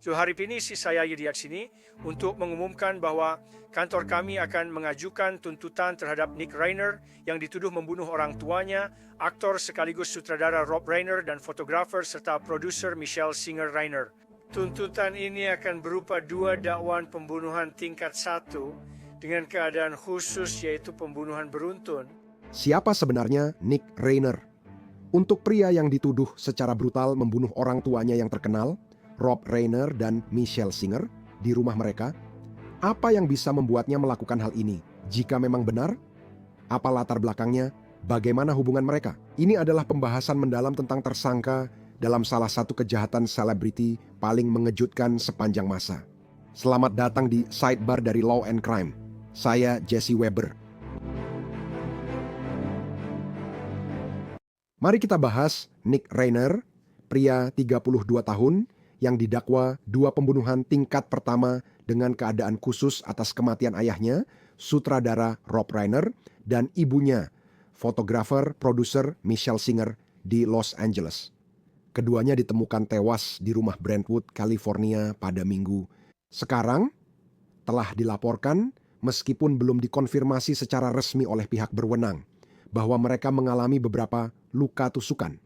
So hari ini saya di sini untuk mengumumkan bahwa kantor kami akan mengajukan tuntutan terhadap Nick Reiner yang dituduh membunuh orang tuanya, aktor sekaligus sutradara Rob Reiner dan fotografer serta produser Michelle Singer Reiner. Tuntutan ini akan berupa 2 dakwaan pembunuhan tingkat 1 dengan keadaan khusus yaitu pembunuhan beruntun. Siapa sebenarnya Nick Reiner? Untuk pria yang dituduh secara brutal membunuh orang tuanya yang terkenal, Rob Reiner dan Michelle Singer, di rumah mereka, apa yang bisa membuatnya melakukan hal ini? Jika memang benar, apa latar belakangnya? Bagaimana hubungan mereka? Ini adalah pembahasan mendalam tentang tersangka dalam salah satu kejahatan selebriti paling mengejutkan sepanjang masa. Selamat datang di Sidebar dari Law and Crime. Saya Jesse Weber. Mari kita bahas Nick Reiner, pria 32 tahun yang didakwa 2 pembunuhan tingkat pertama dengan keadaan khusus atas kematian ayahnya, sutradara Rob Reiner, dan ibunya, fotografer produser Michelle Singer di Los Angeles. Keduanya ditemukan tewas di rumah Brentwood, California pada Minggu. Sekarang telah dilaporkan, meskipun belum dikonfirmasi secara resmi oleh pihak berwenang, bahwa mereka mengalami beberapa luka tusukan.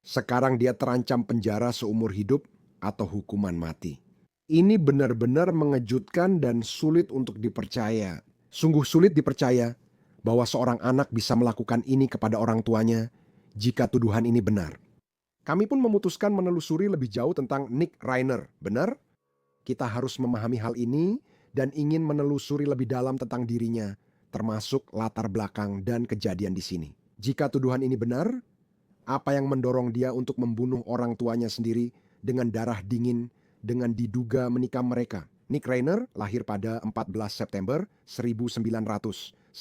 Sekarang dia terancam penjara seumur hidup atau hukuman mati. Ini benar-benar mengejutkan dan sulit untuk dipercaya. Sungguh sulit dipercaya bahwa seorang anak bisa melakukan ini kepada orang tuanya jika tuduhan ini benar. Kami pun memutuskan menelusuri lebih jauh tentang Nick Reiner. Benar? Kita harus memahami hal ini dan ingin menelusuri lebih dalam tentang dirinya, termasuk latar belakang dan kejadian di sini. Jika tuduhan ini benar, apa yang mendorong dia untuk membunuh orang tuanya sendiri dengan darah dingin dengan diduga menikam mereka? Nick Reiner lahir pada 14 September 1993.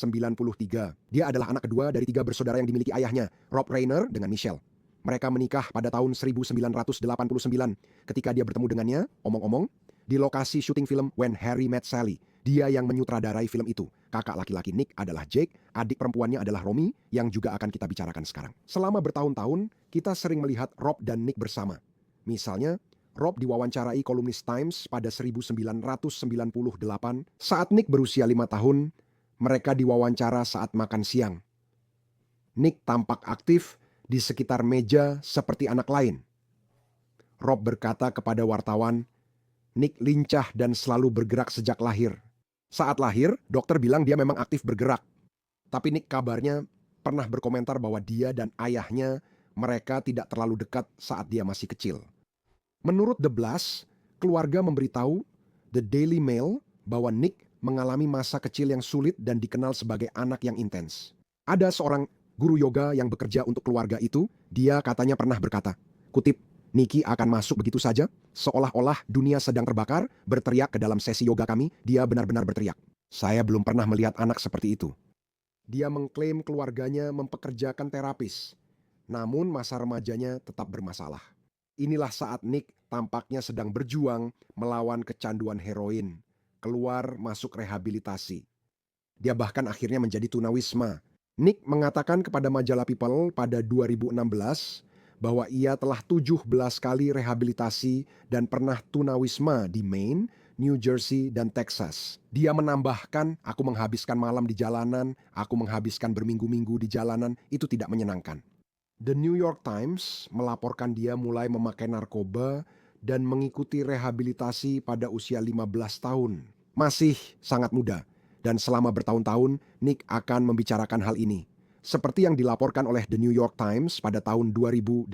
Dia adalah anak kedua dari 3 bersaudara yang dimiliki ayahnya, Rob Reiner dengan Michelle. Mereka menikah pada tahun 1989 ketika dia bertemu dengannya, omong-omong, di lokasi syuting film When Harry Met Sally. Dia yang menyutradarai film itu. Kakak laki-laki Nick adalah Jake, adik perempuannya adalah Romy, yang juga akan kita bicarakan sekarang. Selama bertahun-tahun, kita sering melihat Rob dan Nick bersama. Misalnya, Rob diwawancarai kolumnis Times pada 1998 saat Nick berusia 5 tahun, mereka diwawancara saat makan siang. Nick tampak aktif di sekitar meja seperti anak lain. Rob berkata kepada wartawan, Nick lincah dan selalu bergerak sejak lahir. Saat lahir, dokter bilang dia memang aktif bergerak. Tapi Nick kabarnya pernah berkomentar bahwa dia dan ayahnya mereka tidak terlalu dekat saat dia masih kecil. Menurut The Blast, keluarga memberitahu The Daily Mail bahwa Nick mengalami masa kecil yang sulit dan dikenal sebagai anak yang intens. Ada seorang guru yoga yang bekerja untuk keluarga itu, dia katanya pernah berkata, kutip, Nicky akan masuk begitu saja, seolah-olah dunia sedang terbakar, berteriak ke dalam sesi yoga kami, dia benar-benar berteriak. Saya belum pernah melihat anak seperti itu. Dia mengklaim keluarganya mempekerjakan terapis, namun masa remajanya tetap bermasalah. Inilah saat Nick tampaknya sedang berjuang melawan kecanduan heroin, keluar masuk rehabilitasi. Dia bahkan akhirnya menjadi tunawisma. Nick mengatakan kepada majalah People pada 2016 bahwa ia telah 17 kali rehabilitasi dan pernah tunawisma di Maine, New Jersey, dan Texas. Dia menambahkan, aku menghabiskan malam di jalanan, aku menghabiskan berminggu-minggu di jalanan, itu tidak menyenangkan. The New York Times melaporkan dia mulai memakai narkoba dan mengikuti rehabilitasi pada usia 15 tahun. Masih sangat muda, dan selama bertahun-tahun, Nick akan membicarakan hal ini. Seperti yang dilaporkan oleh The New York Times pada tahun 2018,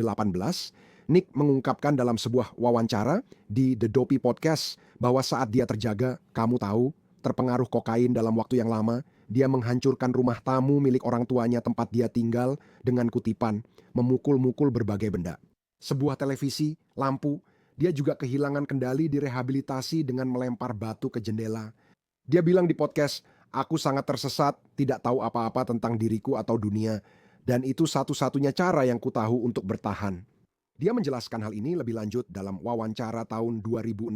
Nick mengungkapkan dalam sebuah wawancara di The Dopey Podcast bahwa saat dia terjaga, kamu tahu, terpengaruh kokain dalam waktu yang lama, dia menghancurkan rumah tamu milik orang tuanya tempat dia tinggal dengan kutipan, memukul-mukul berbagai benda. Sebuah televisi, lampu, dia juga kehilangan kendali di rehabilitasi dengan melempar batu ke jendela. Dia bilang di podcast, aku sangat tersesat, tidak tahu apa-apa tentang diriku atau dunia, dan itu satu-satunya cara yang kutahu untuk bertahan. Dia menjelaskan hal ini lebih lanjut dalam wawancara tahun 2016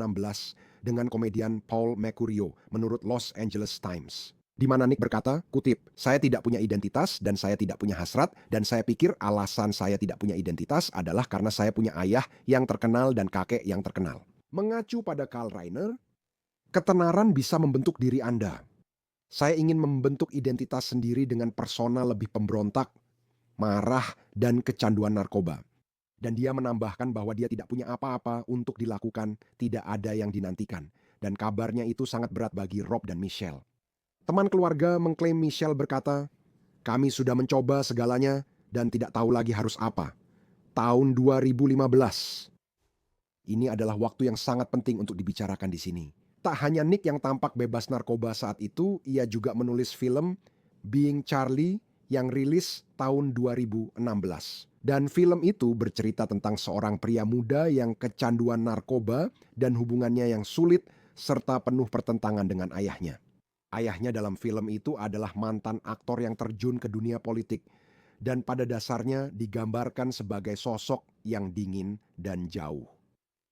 dengan komedian Paul Mercurio menurut Los Angeles Times. Di mana Nick berkata, kutip, saya tidak punya identitas dan saya tidak punya hasrat, dan saya pikir alasan saya tidak punya identitas adalah karena saya punya ayah yang terkenal dan kakek yang terkenal. Mengacu pada Carl Reiner, ketenaran bisa membentuk diri Anda. Saya ingin membentuk identitas sendiri dengan persona lebih pemberontak, marah, dan kecanduan narkoba. Dan dia menambahkan bahwa dia tidak punya apa-apa untuk dilakukan, tidak ada yang dinantikan. Dan kabarnya itu sangat berat bagi Rob dan Michelle. Teman keluarga mengklaim Michelle berkata, "Kami sudah mencoba segalanya dan tidak tahu lagi harus apa." Tahun 2015. Ini adalah waktu yang sangat penting untuk dibicarakan di sini. Tak hanya Nick yang tampak bebas narkoba saat itu, ia juga menulis film Being Charlie yang rilis tahun 2016. Dan film itu bercerita tentang seorang pria muda yang kecanduan narkoba dan hubungannya yang sulit serta penuh pertentangan dengan ayahnya. Ayahnya dalam film itu adalah mantan aktor yang terjun ke dunia politik dan pada dasarnya digambarkan sebagai sosok yang dingin dan jauh.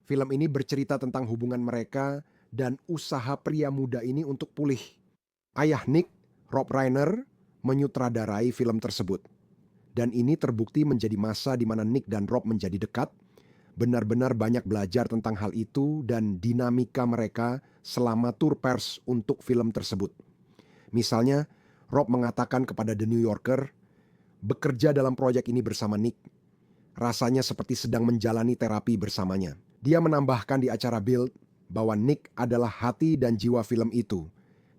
Film ini bercerita tentang hubungan mereka dan usaha pria muda ini untuk pulih. Ayah Nick, Rob Reiner, menyutradarai film tersebut. Dan ini terbukti menjadi masa di mana Nick dan Rob menjadi dekat, benar-benar banyak belajar tentang hal itu dan dinamika mereka selama tur pers untuk film tersebut. Misalnya, Rob mengatakan kepada The New Yorker, bekerja dalam proyek ini bersama Nick, rasanya seperti sedang menjalani terapi bersamanya. Dia menambahkan di acara Bild bahwa Nick adalah hati dan jiwa film itu,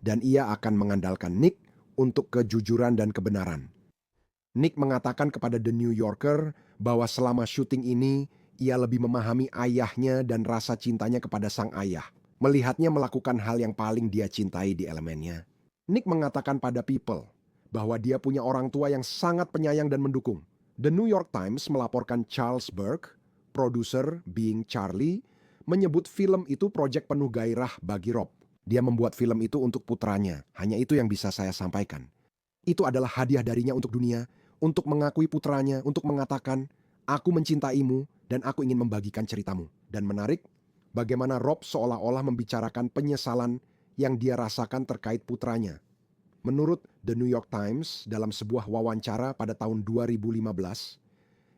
dan ia akan mengandalkan Nick untuk kejujuran dan kebenaran. Nick mengatakan kepada The New Yorker bahwa selama syuting ini, ia lebih memahami ayahnya dan rasa cintanya kepada sang ayah, melihatnya melakukan hal yang paling dia cintai di elemennya. Nick mengatakan pada People bahwa dia punya orang tua yang sangat penyayang dan mendukung. The New York Times melaporkan Charles Burke, produser Being Charlie, menyebut film itu proyek penuh gairah bagi Rob. Dia membuat film itu untuk putranya, hanya itu yang bisa saya sampaikan. Itu adalah hadiah darinya untuk dunia, untuk mengakui putranya, untuk mengatakan, aku mencintaimu dan aku ingin membagikan ceritamu. Dan menarik, bagaimana Rob seolah-olah membicarakan penyesalan yang dia rasakan terkait putranya. Menurut The New York Times, dalam sebuah wawancara pada tahun 2015,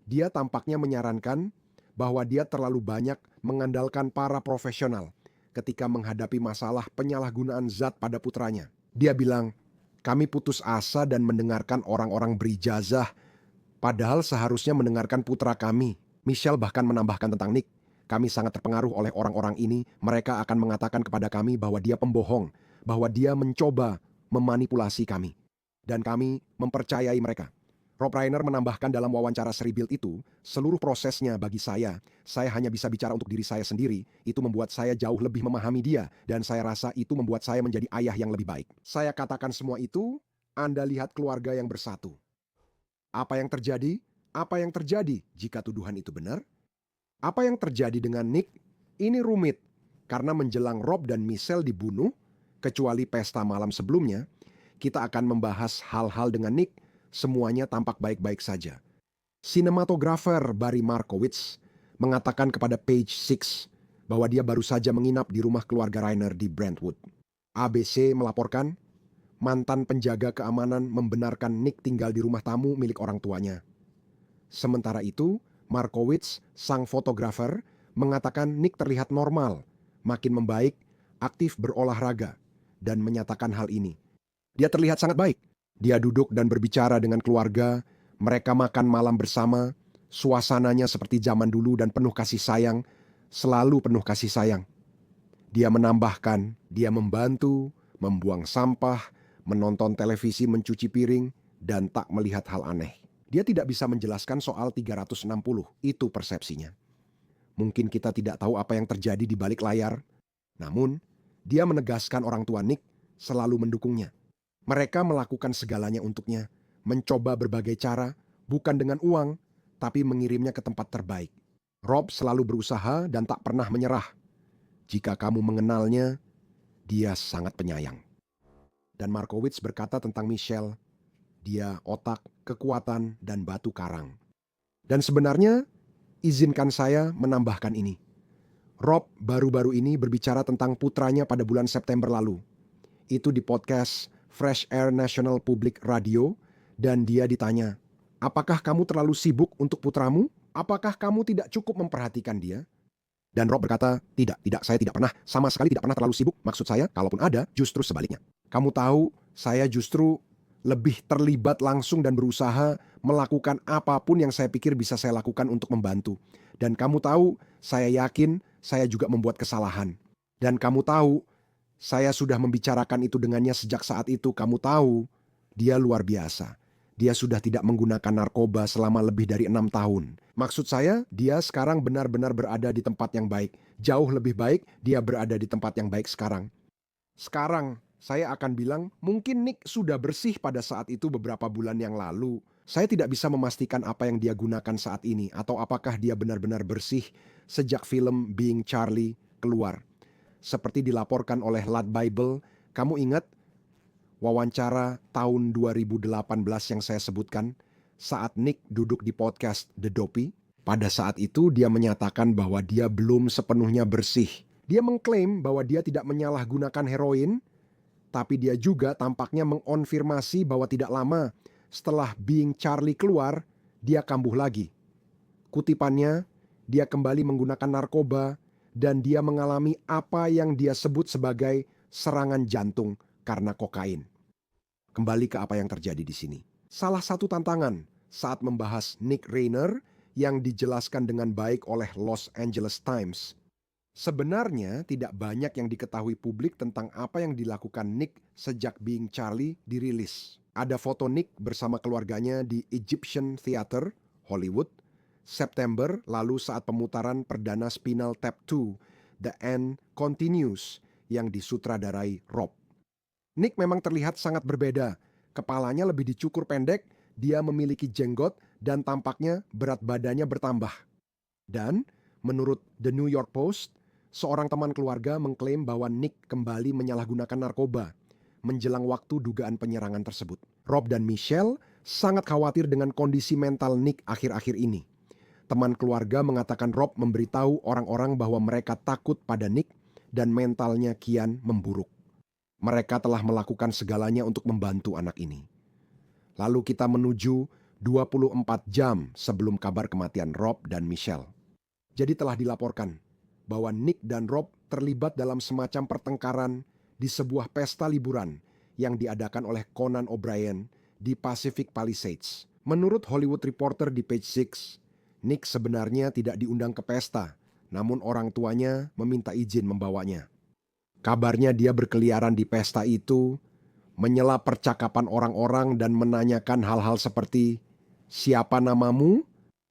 dia tampaknya menyarankan bahwa dia terlalu banyak mengandalkan para profesional ketika menghadapi masalah penyalahgunaan zat pada putranya. Dia bilang, kami putus asa dan mendengarkan orang-orang berijazah, padahal seharusnya mendengarkan putra kami. Michelle bahkan menambahkan tentang Nick, kami sangat terpengaruh oleh orang-orang ini, mereka akan mengatakan kepada kami bahwa dia pembohong, bahwa dia mencoba memanipulasi kami. Dan kami mempercayai mereka. Rob Reiner menambahkan dalam wawancara seri Bild itu, seluruh prosesnya bagi saya hanya bisa bicara untuk diri saya sendiri, itu membuat saya jauh lebih memahami dia, dan saya rasa itu membuat saya menjadi ayah yang lebih baik. Saya katakan semua itu, Anda lihat keluarga yang bersatu. Apa yang terjadi? Apa yang terjadi jika tuduhan itu benar? Apa yang terjadi dengan Nick? Ini rumit, karena menjelang Rob dan Michelle dibunuh, kecuali pesta malam sebelumnya, kita akan membahas hal-hal dengan Nick, semuanya tampak baik-baik saja. Sinematografer Barry Markowitz mengatakan kepada Page Six bahwa dia baru saja menginap di rumah keluarga Reiner di Brentwood. ABC melaporkan, mantan penjaga keamanan membenarkan Nick tinggal di rumah tamu milik orang tuanya. Sementara itu, Markowitz, sang fotografer, mengatakan Nick terlihat normal, makin membaik, aktif berolahraga, dan menyatakan hal ini. Dia terlihat sangat baik. Dia duduk dan berbicara dengan keluarga, mereka makan malam bersama, suasananya seperti zaman dulu dan penuh kasih sayang, selalu penuh kasih sayang. Dia menambahkan, dia membantu, membuang sampah, menonton televisi, mencuci piring, dan tak melihat hal aneh. Dia tidak bisa menjelaskan soal 360, itu persepsinya. Mungkin kita tidak tahu apa yang terjadi di balik layar, namun dia menegaskan orang tua Nick selalu mendukungnya. Mereka melakukan segalanya untuknya, mencoba berbagai cara, bukan dengan uang, tapi mengirimnya ke tempat terbaik. Rob selalu berusaha dan tak pernah menyerah. Jika kamu mengenalnya, dia sangat penyayang. Dan Markowitz berkata tentang Michelle, dia otak, kekuatan, dan batu karang. Dan sebenarnya, izinkan saya menambahkan ini. Rob baru-baru ini berbicara tentang putranya pada bulan September lalu. Itu di podcast Fresh Air National Public Radio, dan dia ditanya, apakah kamu terlalu sibuk untuk putramu? Apakah kamu tidak cukup memperhatikan dia? Dan Rob berkata, tidak, saya tidak pernah, sama sekali tidak pernah terlalu sibuk. Maksud saya, kalaupun ada, justru sebaliknya. Kamu tahu, saya justru lebih terlibat langsung dan berusaha melakukan apapun yang saya pikir bisa saya lakukan untuk membantu. Dan kamu tahu, saya yakin saya juga membuat kesalahan. Dan kamu tahu, saya sudah membicarakan itu dengannya sejak saat itu. Kamu tahu, dia luar biasa. Dia sudah tidak menggunakan narkoba selama lebih dari 6 tahun. Maksud saya, dia sekarang benar-benar berada di tempat yang baik. Jauh lebih baik dia berada di tempat yang baik sekarang. Sekarang, saya akan bilang, mungkin Nick sudah bersih pada saat itu beberapa bulan yang lalu. Saya tidak bisa memastikan apa yang dia gunakan saat ini, atau apakah dia benar-benar bersih sejak film Being Charlie keluar. Seperti dilaporkan oleh Lad Bible, kamu ingat wawancara tahun 2018 yang saya sebutkan saat Nick duduk di podcast The Dopey? Pada saat itu dia menyatakan bahwa dia belum sepenuhnya bersih. Dia mengklaim bahwa dia tidak menyalahgunakan heroin, tapi dia juga tampaknya mengonfirmasi bahwa tidak lama setelah Being Charlie keluar, dia kambuh lagi. Kutipannya, dia kembali menggunakan narkoba dan dia mengalami apa yang dia sebut sebagai serangan jantung karena kokain. Kembali ke apa yang terjadi di sini. Salah satu tantangan saat membahas Nick Rainer yang dijelaskan dengan baik oleh Los Angeles Times. Sebenarnya tidak banyak yang diketahui publik tentang apa yang dilakukan Nick sejak Being Charlie dirilis. Ada foto Nick bersama keluarganya di Egyptian Theater, Hollywood, September lalu saat pemutaran perdana Spinal Tap 2, The End Continues yang disutradarai Rob. Nick memang terlihat sangat berbeda. Kepalanya lebih dicukur pendek, dia memiliki jenggot dan tampaknya berat badannya bertambah. Dan menurut The New York Post, seorang teman keluarga mengklaim bahwa Nick kembali menyalahgunakan narkoba menjelang waktu dugaan penyerangan tersebut. Rob dan Michelle sangat khawatir dengan kondisi mental Nick akhir-akhir ini. Teman keluarga mengatakan Rob memberitahu orang-orang bahwa mereka takut pada Nick dan mentalnya kian memburuk. Mereka telah melakukan segalanya untuk membantu anak ini. Lalu kita menuju 24 jam sebelum kabar kematian Rob dan Michelle. Jadi telah dilaporkan bahwa Nick dan Rob terlibat dalam semacam pertengkaran di sebuah pesta liburan yang diadakan oleh Conan O'Brien di Pacific Palisades. Menurut Hollywood Reporter di Page Six, Nick sebenarnya tidak diundang ke pesta, namun orang tuanya meminta izin membawanya. Kabarnya dia berkeliaran di pesta itu, menyela percakapan orang-orang dan menanyakan hal-hal seperti, siapa namamu?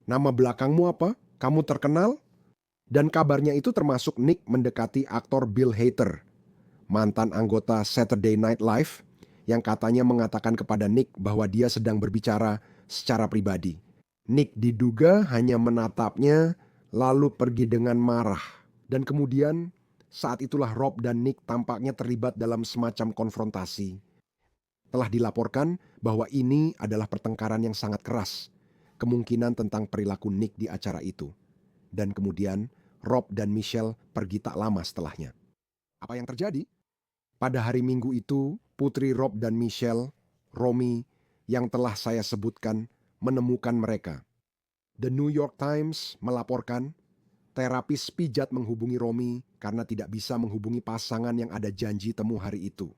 Nama belakangmu apa? Kamu terkenal? Dan kabarnya itu termasuk Nick mendekati aktor Bill Hader, mantan anggota Saturday Night Live, yang katanya mengatakan kepada Nick bahwa dia sedang berbicara secara pribadi. Nick diduga hanya menatapnya lalu pergi dengan marah. Dan kemudian saat itulah Rob dan Nick tampaknya terlibat dalam semacam konfrontasi. Telah dilaporkan bahwa ini adalah pertengkaran yang sangat keras, kemungkinan tentang perilaku Nick di acara itu. Dan kemudian Rob dan Michelle pergi tak lama setelahnya. Apa yang terjadi? Pada hari Minggu itu, putri Rob dan Michelle, Romy, yang telah saya sebutkan, menemukan mereka. The New York Times melaporkan terapis pijat menghubungi Romy karena tidak bisa menghubungi pasangan yang ada janji temu hari itu.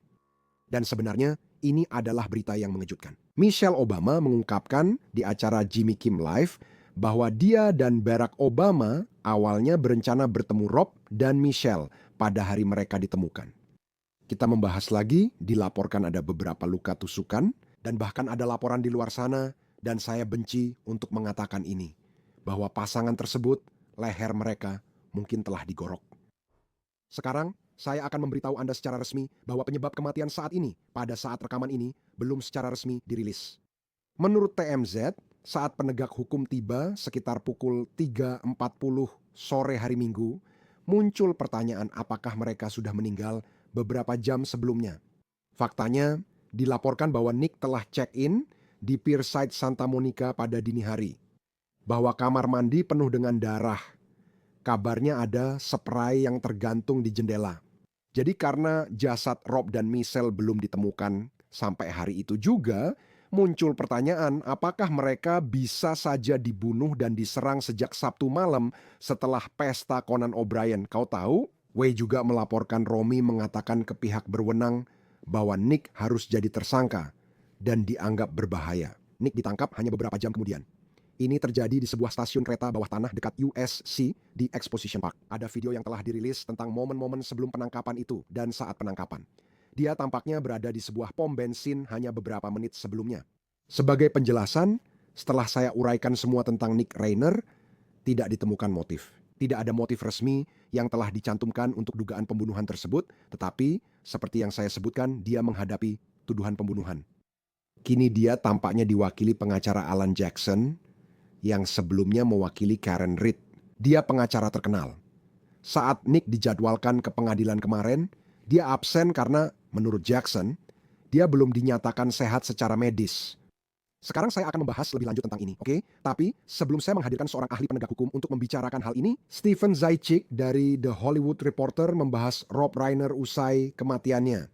Dan sebenarnya ini adalah berita yang mengejutkan. Michelle Obama mengungkapkan di acara Jimmy Kimm Live bahwa dia dan Barack Obama awalnya berencana bertemu Rob dan Michelle pada hari mereka ditemukan. Kita membahas lagi, dilaporkan ada beberapa luka tusukan dan bahkan ada laporan di luar sana, dan saya benci untuk mengatakan ini, bahwa pasangan tersebut leher mereka mungkin telah digorok. Sekarang, saya akan memberitahu Anda secara resmi bahwa penyebab kematian saat ini, pada saat rekaman ini, belum secara resmi dirilis. Menurut TMZ, saat penegak hukum tiba sekitar pukul 3.40 sore hari Minggu, muncul pertanyaan apakah mereka sudah meninggal beberapa jam sebelumnya. Faktanya, dilaporkan bahwa Nick telah check-in di Pierside Santa Monica pada dini hari. Bahwa kamar mandi penuh dengan darah. Kabarnya ada spray yang tergantung di jendela. Jadi karena jasad Rob dan Michelle belum ditemukan sampai hari itu juga, Muncul pertanyaan, apakah mereka bisa saja dibunuh dan diserang sejak Sabtu malam setelah pesta Conan O'Brien? Kau tahu, Way juga melaporkan Romy mengatakan ke pihak berwenang bahwa Nick harus jadi tersangka dan dianggap berbahaya. Nick ditangkap hanya beberapa jam kemudian. Ini terjadi di sebuah stasiun kereta bawah tanah dekat USC di Exposition Park. Ada video yang telah dirilis tentang momen-momen sebelum penangkapan itu dan saat penangkapan. Dia tampaknya berada di sebuah pom bensin hanya beberapa menit sebelumnya. Sebagai penjelasan, setelah saya uraikan semua tentang Nick Rainer, tidak ditemukan motif. Tidak ada motif resmi yang telah dicantumkan untuk dugaan pembunuhan tersebut, tetapi seperti yang saya sebutkan, dia menghadapi tuduhan pembunuhan. Kini dia tampaknya diwakili pengacara Alan Jackson yang sebelumnya mewakili Karen Reed. Dia pengacara terkenal. Saat Nick dijadwalkan ke pengadilan kemarin, dia absen karena menurut Jackson, dia belum dinyatakan sehat secara medis. Sekarang saya akan membahas lebih lanjut tentang ini, oke? Tapi sebelum saya menghadirkan seorang ahli penegak hukum untuk membicarakan hal ini, Stephen Zajic dari The Hollywood Reporter membahas Rob Reiner usai kematiannya.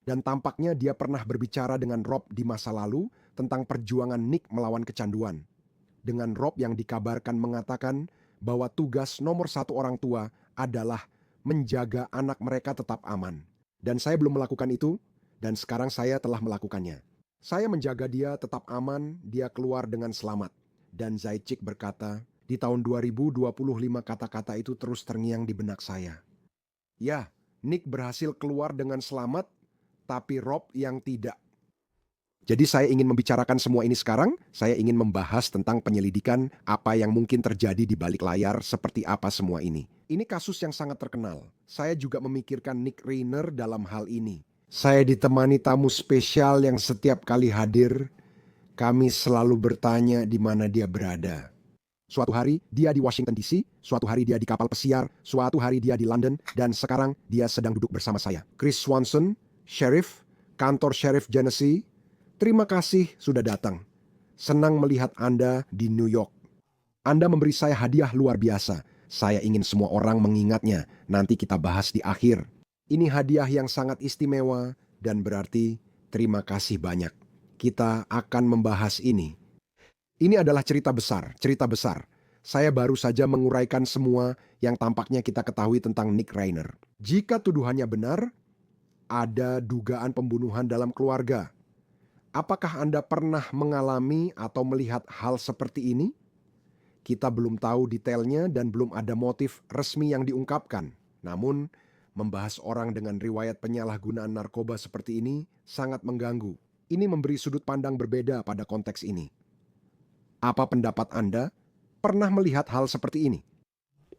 Dan tampaknya dia pernah berbicara dengan Rob di masa lalu tentang perjuangan Nick melawan kecanduan. Dengan Rob yang dikabarkan mengatakan bahwa tugas nomor satu orang tua adalah menjaga anak mereka tetap aman. Dan saya belum melakukan itu, dan sekarang saya telah melakukannya. Saya menjaga dia tetap aman, dia keluar dengan selamat. Dan Zajic berkata, di tahun 2025 kata-kata itu terus terngiang di benak saya. Ya, Nick berhasil keluar dengan selamat, tapi Rob yang tidak. Jadi saya ingin membicarakan semua ini sekarang, saya ingin membahas tentang penyelidikan apa yang mungkin terjadi di balik layar seperti apa semua ini. Ini kasus yang sangat terkenal. Saya juga memikirkan Nick Rainer dalam hal ini. Saya ditemani tamu spesial yang setiap kali hadir, kami selalu bertanya di mana dia berada. Suatu hari dia di Washington DC, suatu hari dia di kapal pesiar, suatu hari dia di London, dan sekarang dia sedang duduk bersama saya. Chris Swanson, Sheriff, kantor Sheriff Genesee, terima kasih sudah datang. Senang melihat Anda di New York. Anda memberi saya hadiah luar biasa. Saya ingin semua orang mengingatnya. Nanti kita bahas di akhir. Ini hadiah yang sangat istimewa dan berarti terima kasih banyak. Kita akan membahas ini. Ini adalah cerita besar, cerita besar. Saya baru saja menguraikan semua yang tampaknya kita ketahui tentang Nick Rainer. Jika tuduhannya benar, ada dugaan pembunuhan dalam keluarga. Apakah Anda pernah mengalami atau melihat hal seperti ini? Kita belum tahu detailnya dan belum ada motif resmi yang diungkapkan. Namun, membahas orang dengan riwayat penyalahgunaan narkoba seperti ini sangat mengganggu. Ini memberi sudut pandang berbeda pada konteks ini. Apa pendapat Anda? Pernah melihat hal seperti ini?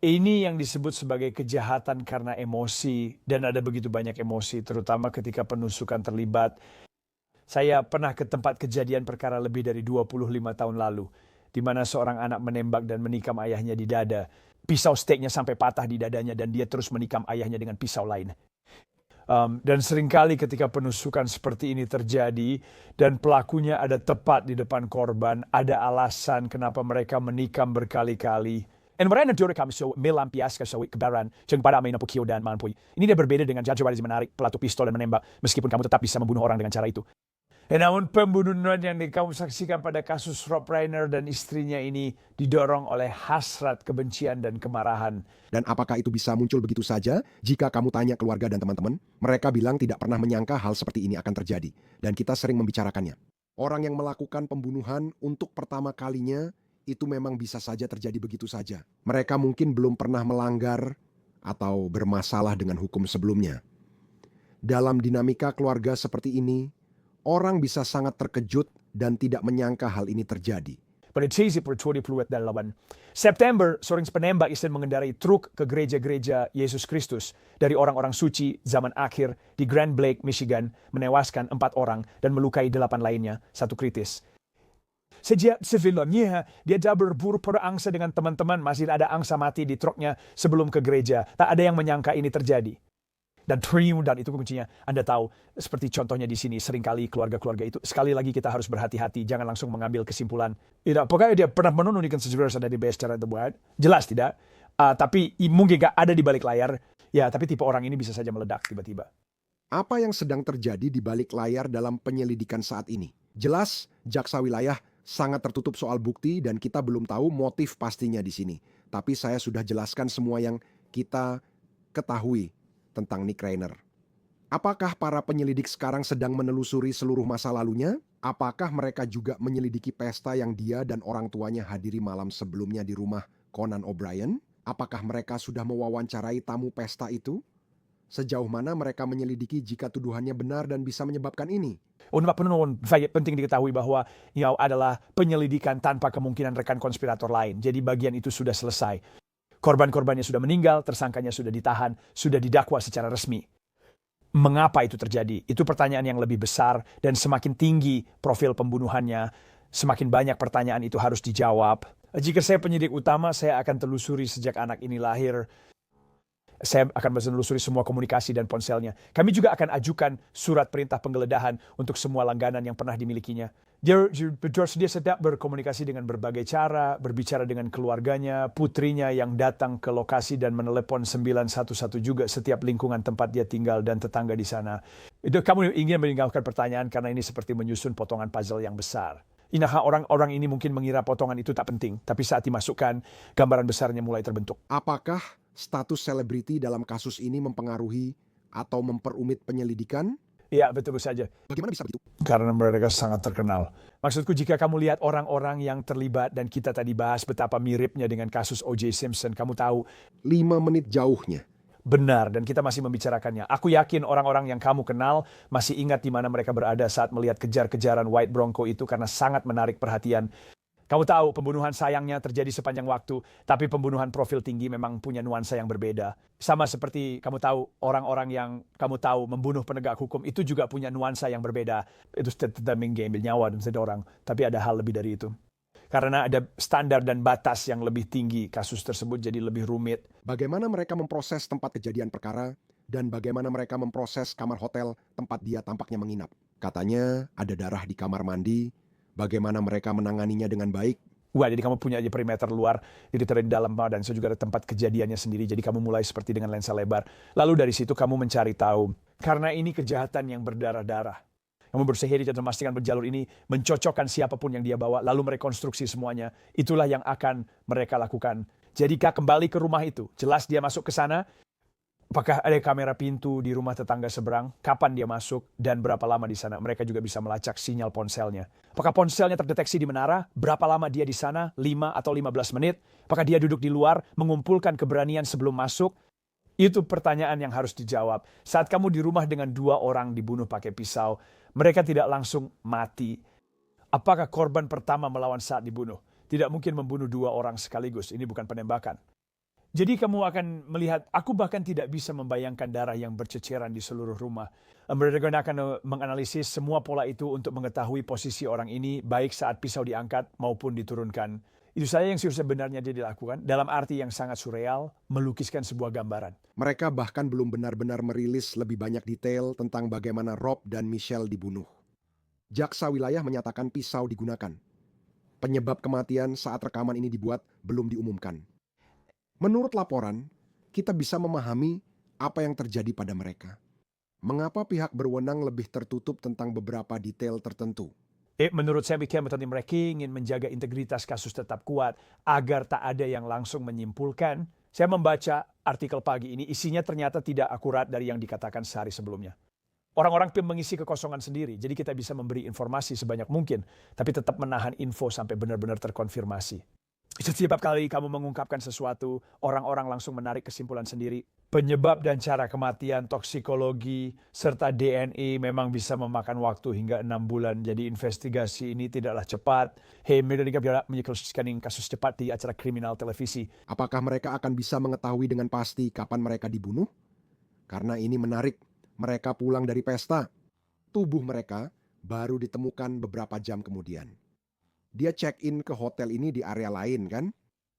Ini yang disebut sebagai kejahatan karena emosi, dan ada begitu banyak emosi, terutama ketika penusukan terlibat. Saya pernah ke tempat kejadian perkara lebih dari 25 tahun lalu, di mana seorang anak menembak dan menikam ayahnya di dada. Pisau steaknya sampai patah di dadanya dan dia terus menikam ayahnya dengan pisau lain. Dan seringkali ketika penusukan seperti ini terjadi dan pelakunya ada tepat di depan korban, ada alasan kenapa mereka menikam berkali-kali. And mereka kami melampiaskan kebenaran pada amin apukio dan manpui. Ini dia berbeda dengan jajuari menarik pelatu pistol dan menembak, meskipun kamu tetap bisa membunuh orang dengan cara itu. Namun pembunuhan yang kamu saksikan pada kasus Rob Reiner dan istrinya ini didorong oleh hasrat kebencian dan kemarahan. Dan apakah itu bisa muncul begitu saja? Jika kamu tanya keluarga dan teman-teman, mereka bilang tidak pernah menyangka hal seperti ini akan terjadi. Dan kita sering membicarakannya. Orang yang melakukan pembunuhan untuk pertama kalinya, itu memang bisa saja terjadi begitu saja. Mereka mungkin belum pernah melanggar atau bermasalah dengan hukum sebelumnya. Dalam dinamika keluarga seperti ini, orang bisa sangat terkejut dan tidak menyangka hal ini terjadi. Pada 2028, September, seorang penembak Islam mengendarai truk ke gereja-gereja Yesus Kristus dari orang-orang suci zaman akhir di Grand Lake, Michigan, menewaskan 4 orang dan melukai 8 lainnya, 1 kritis. Sejak sebelumnya, dia dah berburu pada angsa dengan teman-teman, masih ada angsa mati di truknya sebelum ke gereja. Tak ada yang menyangka ini terjadi. Dan itu kuncinya. Anda tahu, seperti contohnya di sini, seringkali keluarga-keluarga itu, sekali lagi kita harus berhati-hati, jangan langsung mengambil kesimpulan. Tidak, pokoknya dia pernah menunjukkan sesuatu dari secara terbuat. Jelas tidak. Tapi mungkin gak ada di balik layar. Ya, tapi tipe orang ini bisa saja meledak tiba-tiba. Apa yang sedang terjadi di balik layar dalam penyelidikan saat ini? Jelas, jaksa wilayah sangat tertutup soal bukti dan kita belum tahu motif pastinya di sini. Tapi saya sudah jelaskan semua yang kita ketahui tentang Nick Rainer. Apakah para penyelidik sekarang sedang menelusuri seluruh masa lalunya? Apakah mereka juga menyelidiki pesta yang dia dan orang tuanya hadiri malam sebelumnya di rumah Conan O'Brien? Apakah mereka sudah mewawancarai tamu pesta itu? Sejauh mana mereka menyelidiki jika tuduhannya benar dan bisa menyebabkan ini? Untuk penting diketahui bahwa adalah penyelidikan tanpa kemungkinan rekan konspirator lain. Jadi bagian itu sudah selesai. Korban-korbannya sudah meninggal, tersangkanya sudah ditahan, sudah didakwa secara resmi. Mengapa itu terjadi? Itu pertanyaan yang lebih besar dan semakin tinggi profil pembunuhannya, semakin banyak pertanyaan itu harus dijawab. Jika saya penyidik utama, saya akan telusuri sejak anak ini lahir. Saya akan menelusuri semua komunikasi dan ponselnya. Kami juga akan ajukan surat perintah penggeledahan untuk semua langganan yang pernah dimilikinya. Dia sedang berkomunikasi dengan berbagai cara, berbicara dengan keluarganya, putrinya yang datang ke lokasi dan menelepon 911 juga setiap lingkungan tempat dia tinggal dan tetangga di sana. Itu kamu ingin meninggalkan pertanyaan karena ini seperti menyusun potongan puzzle yang besar. Orang-orang ini mungkin mengira potongan itu tak penting, tapi saat dimasukkan, gambaran besarnya mulai terbentuk. Apakah status selebriti dalam kasus ini mempengaruhi atau memperumit penyelidikan? Ya, betul saja. Bagaimana bisa begitu? Karena mereka sangat terkenal. Maksudku jika kamu lihat orang-orang yang terlibat dan kita tadi bahas betapa miripnya dengan kasus O.J. Simpson, kamu tahu 5 menit jauhnya. benar dan kita masih membicarakannya. Aku yakin orang-orang yang kamu kenal masih ingat di mana mereka berada saat melihat kejar-kejaran White Bronco itu karena sangat menarik perhatian. Kamu tahu pembunuhan sayangnya terjadi sepanjang waktu, tapi pembunuhan profil tinggi memang punya nuansa yang berbeda. Sama seperti kamu tahu orang-orang yang kamu tahu membunuh penegak hukum itu juga punya nuansa yang berbeda. Itu tetap mengambil nyawa dan seseorang, tapi ada hal lebih dari itu. Karena ada standar dan batas yang lebih tinggi, kasus tersebut jadi lebih rumit. Bagaimana mereka memproses tempat kejadian perkara dan bagaimana mereka memproses kamar hotel tempat dia tampaknya menginap. Katanya ada darah di kamar mandi. Bagaimana mereka menanganinya dengan baik? Wah, jadi kamu punya aja perimeter luar, jadi terjadi di dalam dan juga ada tempat kejadiannya sendiri. Jadi kamu mulai seperti dengan lensa lebar. Lalu dari situ kamu mencari tahu. Karena ini kejahatan yang berdarah-darah. Kamu bersihir dan memastikan berjalur ini mencocokkan siapapun yang dia bawa, lalu merekonstruksi semuanya. Itulah yang akan mereka lakukan. Jika kembali ke rumah itu, jelas dia masuk ke sana. Apakah ada kamera pintu di rumah tetangga seberang? Kapan dia masuk dan berapa lama di sana? Mereka juga bisa melacak sinyal ponselnya. Apakah ponselnya terdeteksi di menara? Berapa lama dia di sana? 5 atau 15 menit? Apakah dia duduk di luar mengumpulkan keberanian sebelum masuk? Itu pertanyaan yang harus dijawab. Saat kamu di rumah dengan 2 orang dibunuh pakai pisau, mereka tidak langsung mati. Apakah korban pertama melawan saat dibunuh? Tidak mungkin membunuh 2 orang sekaligus. Ini bukan penembakan. Jadi kamu akan melihat, aku bahkan tidak bisa membayangkan darah yang berceceran di seluruh rumah. Mereka akan menganalisis semua pola itu untuk mengetahui posisi orang ini, baik saat pisau diangkat maupun diturunkan. Itu saja yang sebenarnya dia dilakukan, dalam arti yang sangat surreal, melukiskan sebuah gambaran. Mereka bahkan belum benar-benar merilis lebih banyak detail tentang bagaimana Rob dan Michelle dibunuh. Jaksa wilayah menyatakan pisau digunakan. Penyebab kematian saat rekaman ini dibuat belum diumumkan. Menurut laporan, kita bisa memahami apa yang terjadi pada mereka. Mengapa pihak berwenang lebih tertutup tentang beberapa detail tertentu? Menurut saya mereka ingin menjaga integritas kasus tetap kuat agar tak ada yang langsung menyimpulkan. Saya membaca artikel pagi ini, isinya ternyata tidak akurat dari yang dikatakan sehari sebelumnya. Orang-orang mengisi kekosongan sendiri, jadi kita bisa memberi informasi sebanyak mungkin, tapi tetap menahan info sampai benar-benar terkonfirmasi. Setiap kali kamu mengungkapkan sesuatu, orang-orang langsung menarik kesimpulan sendiri. Penyebab dan cara kematian, toksikologi, serta DNA memang bisa memakan waktu hingga 6 bulan. Jadi investigasi ini tidaklah cepat. Mereka menyekolahkan kasus cepat di acara kriminal televisi. Apakah mereka akan bisa mengetahui dengan pasti kapan mereka dibunuh? Karena ini menarik, mereka pulang dari pesta. Tubuh mereka baru ditemukan beberapa jam kemudian. Dia check-in ke hotel ini di area lain kan?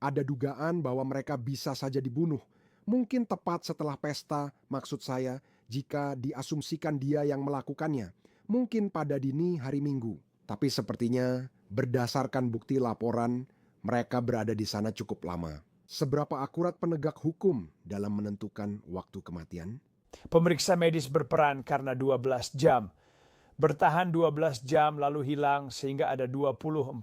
Ada dugaan bahwa mereka bisa saja dibunuh. Mungkin tepat setelah pesta, maksud saya, jika diasumsikan dia yang melakukannya. Mungkin pada dini hari Minggu. Tapi sepertinya berdasarkan bukti laporan, mereka berada di sana cukup lama. Seberapa akurat penegak hukum dalam menentukan waktu kematian? Pemeriksa medis berperan karena 12 jam. bertahan 12 jam lalu hilang sehingga ada 24-36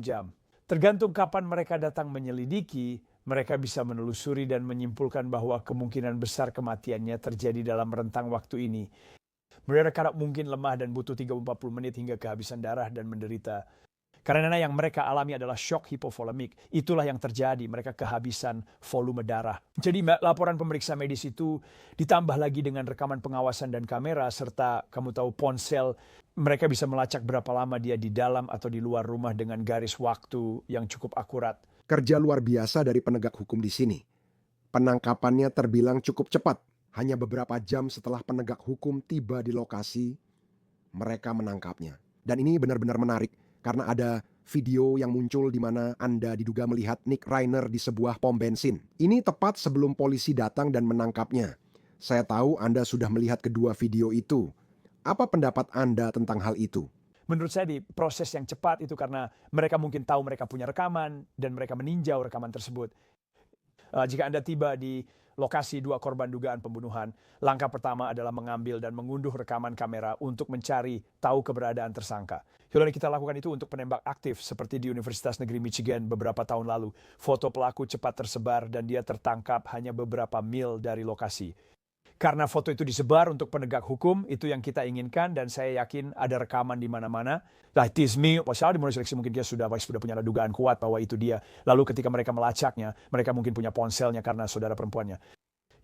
jam. Tergantung kapan mereka datang menyelidiki, mereka bisa menelusuri dan menyimpulkan bahwa kemungkinan besar kematiannya terjadi dalam rentang waktu ini. Mereka mungkin lemah dan butuh 30-40 menit hingga kehabisan darah dan menderita. Karena yang mereka alami adalah shock hipovolemik. Itulah yang terjadi, mereka kehabisan volume darah. Jadi laporan pemeriksa medis itu ditambah lagi dengan rekaman pengawasan dan kamera, serta kamu tahu ponsel, mereka bisa melacak berapa lama dia di dalam atau di luar rumah dengan garis waktu yang cukup akurat. Kerja luar biasa dari penegak hukum di sini. Penangkapannya terbilang cukup cepat. Hanya beberapa jam setelah penegak hukum tiba di lokasi, mereka menangkapnya. Dan ini benar-benar menarik. Karena ada video yang muncul di mana Anda diduga melihat Nick Reiner di sebuah pom bensin. Ini tepat sebelum polisi datang dan menangkapnya. Saya tahu Anda sudah melihat kedua video itu. Apa pendapat Anda tentang hal itu? Menurut saya di proses yang cepat itu karena mereka mungkin tahu mereka punya rekaman dan mereka meninjau rekaman tersebut. Jika Anda tiba di lokasi 2 korban dugaan pembunuhan, langkah pertama adalah mengambil dan mengunduh rekaman kamera untuk mencari tahu keberadaan tersangka. Lalu kita lakukan itu untuk penembak aktif seperti di Universitas Negeri Michigan beberapa tahun lalu. Foto pelaku cepat tersebar dan dia tertangkap hanya beberapa mil dari lokasi. Karena foto itu disebar untuk penegak hukum, itu yang kita inginkan dan saya yakin ada rekaman di mana-mana. Nah, tismi, pasal di seleksi mungkin dia sudah punya dugaan kuat bahwa itu dia. Lalu ketika mereka melacaknya, mereka mungkin punya ponselnya karena saudara perempuannya.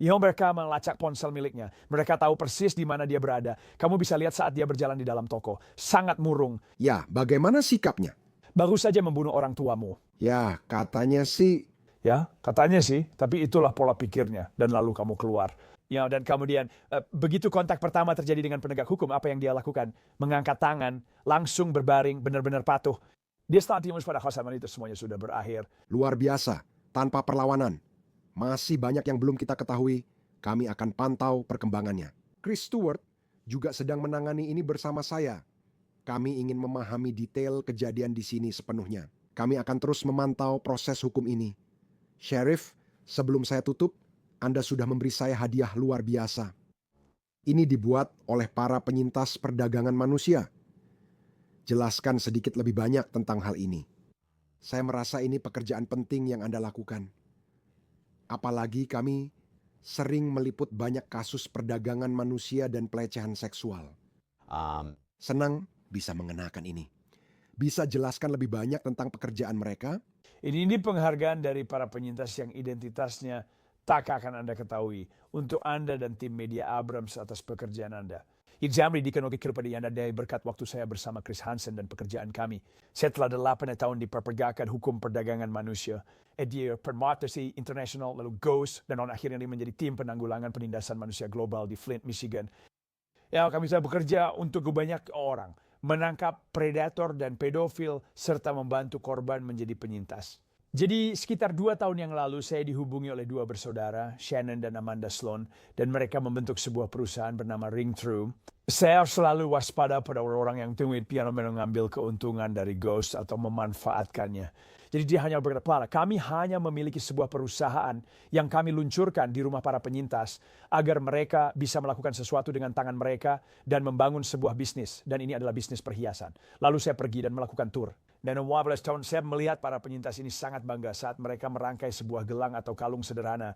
Mereka melacak ponsel miliknya. Mereka tahu persis di mana dia berada. Kamu bisa lihat saat dia berjalan di dalam toko. Sangat murung. Ya, bagaimana sikapnya? Baru saja membunuh orang tuamu. Ya, katanya sih. Ya, katanya sih. Tapi itulah pola pikirnya. Dan lalu kamu keluar. Ya, dan kemudian begitu kontak pertama terjadi dengan penegak hukum, apa yang dia lakukan? Mengangkat tangan, langsung berbaring, benar-benar patuh. Dia setelah pada khasaman itu semuanya sudah berakhir. Luar biasa, tanpa perlawanan. Masih banyak yang belum kita ketahui, kami akan pantau perkembangannya. Chris Stewart juga sedang menangani ini bersama saya. Kami ingin memahami detail kejadian di sini sepenuhnya. Kami akan terus memantau proses hukum ini. Sheriff, sebelum saya tutup, Anda sudah memberi saya hadiah luar biasa. Ini dibuat oleh para penyintas perdagangan manusia. Jelaskan sedikit lebih banyak tentang hal ini. Saya merasa ini pekerjaan penting yang Anda lakukan. Apalagi kami sering meliput banyak kasus perdagangan manusia dan pelecehan seksual. Senang bisa mengenakan ini. Bisa jelaskan lebih banyak tentang pekerjaan mereka? Ini penghargaan dari para penyintas yang identitasnya tak akan Anda ketahui. Untuk Anda dan tim media Abrams atas pekerjaan Anda. Jamri dikenal kepada Anda dari berkat waktu saya bersama Chris Hansen dan pekerjaan kami. Saya telah 8 tahun diperpegakan hukum perdagangan manusia. Dia Permatasi International, lalu GHOST, dan akhirnya menjadi tim penanggulangan penindasan manusia global di Flint, Michigan. Ya, kami saya bekerja untuk banyak orang. Menangkap predator dan pedofil, serta membantu korban menjadi penyintas. Jadi sekitar 2 tahun yang lalu saya dihubungi oleh 2 bersaudara, Shannon dan Amanda Sloan, dan mereka membentuk sebuah perusahaan bernama Ring True. Saya selalu waspada pada orang-orang yang tumit piano mengambil keuntungan dari GHOST atau memanfaatkannya. Jadi dia hanya berkata, kami hanya memiliki sebuah perusahaan yang kami luncurkan di rumah para penyintas agar mereka bisa melakukan sesuatu dengan tangan mereka dan membangun sebuah bisnis. Dan ini adalah bisnis perhiasan. Lalu saya pergi dan melakukan tour. Dan 15 tahun saya melihat para penyintas ini sangat bangga saat mereka merangkai sebuah gelang atau kalung sederhana.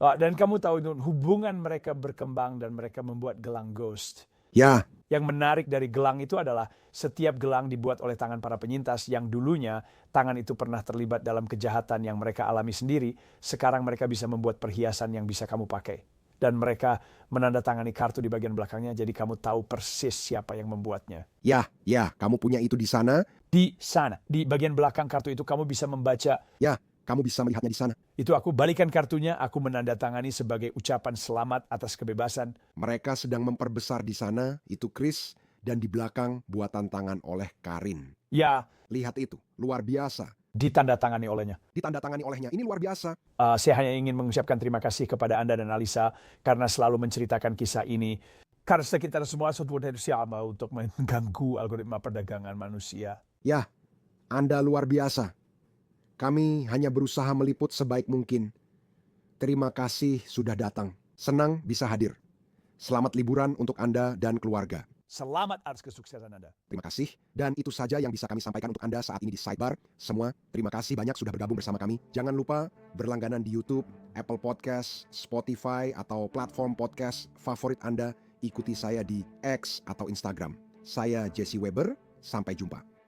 Dan kamu tahu hubungan mereka berkembang dan mereka membuat gelang GHOST. Ya. Yang menarik dari gelang itu adalah setiap gelang dibuat oleh tangan para penyintas yang dulunya tangan itu pernah terlibat dalam kejahatan yang mereka alami sendiri. Sekarang mereka bisa membuat perhiasan yang bisa kamu pakai. Dan mereka menandatangani kartu di bagian belakangnya, jadi kamu tahu persis siapa yang membuatnya. Ya, kamu punya itu di sana? Di sana, di bagian belakang kartu itu kamu bisa membaca. Ya, kamu bisa melihatnya di sana. Itu aku balikan kartunya, aku menandatangani sebagai ucapan selamat atas kebebasan. Mereka sedang memperbesar di sana, itu Chris, dan di belakang buatan tangan oleh Karin. Ya. Lihat itu, luar biasa. Ditandatangani olehnya. Ditandatangani olehnya, ini luar biasa. Saya hanya ingin mengucapkan terima kasih kepada Anda dan Alisa karena selalu menceritakan kisah ini. Karena kita semua potensial untuk mengganggu algoritma perdagangan manusia. Ya, Anda luar biasa. Kami hanya berusaha meliput sebaik mungkin. Terima kasih sudah datang. Senang bisa hadir. Selamat liburan untuk Anda dan keluarga. Selamat atas kesuksesan Anda. Terima kasih. Dan itu saja yang bisa kami sampaikan untuk Anda saat ini di Sidebar. Semua, terima kasih banyak sudah bergabung bersama kami. Jangan lupa berlangganan di YouTube, Apple Podcast, Spotify, atau platform podcast favorit Anda. Ikuti saya di X atau Instagram. Saya Jesse Weber, sampai jumpa.